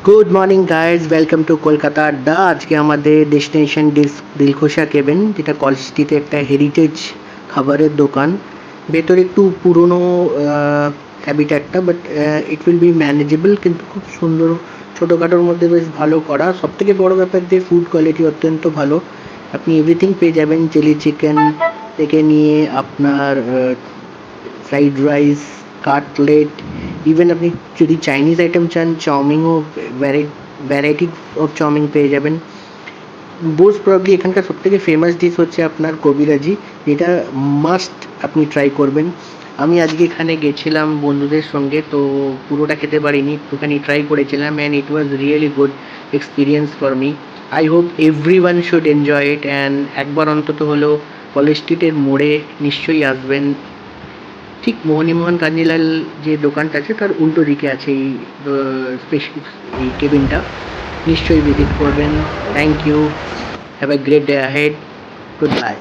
Good morning guys, welcome to Kolkata আড্ডা। আজকে আমাদের ডেস্টিনেশন দিলখুশা কেবেন, যেটা কলসিটিতে একটা হেরিটেজ খাবারের দোকান। ভেতরে একটু পুরনো হ্যাবিট্যাটটা, but it will be manageable, কিন্তু খুব সুন্দর, ছোটোখাটোর মধ্যে বেশ ভালো করা। সবথেকে বড় ব্যাপার যে ফুড কোয়ালিটি অত্যন্ত ভালো। আপনি এভরিথিং পেয়ে যাবেন, চিলি চিকেন থেকে নিয়ে আপনার ফ্রাইড রাইস, কাটলেট, ইভেন আপনি যদি চাইনিজ আইটেম চান, চাউমিনও ভ্যারাইটি অফ চাউমিন পেয়ে যাবেন। মোস্ট প্রবাবলি এখানকার সবথেকে ফেমাস ডিশ হচ্ছে আপনার কবিরাজি, যেটা মাস্ট আপনি ট্রাই করবেন। আমি আজকে এখানে গেছিলাম বন্ধুদের সঙ্গে, তো পুরোটা খেতে পারিনি, একটুখানি ট্রাই করেছিলাম, and it was really good experience for me. I hope every one should enjoy it, and একবার অন্তত হলেও কলেজ স্ট্রিটের মোড়ে নিশ্চয়ই আসবেন। ঠিক মোহনীমোহন কাঞ্জিলাল যে দোকানটা আছে তার উল্টো দিকে আছে এই কেবিনটা। নিশ্চয়ই ভিজিট করবেন। Thank you, have a great day ahead, good by.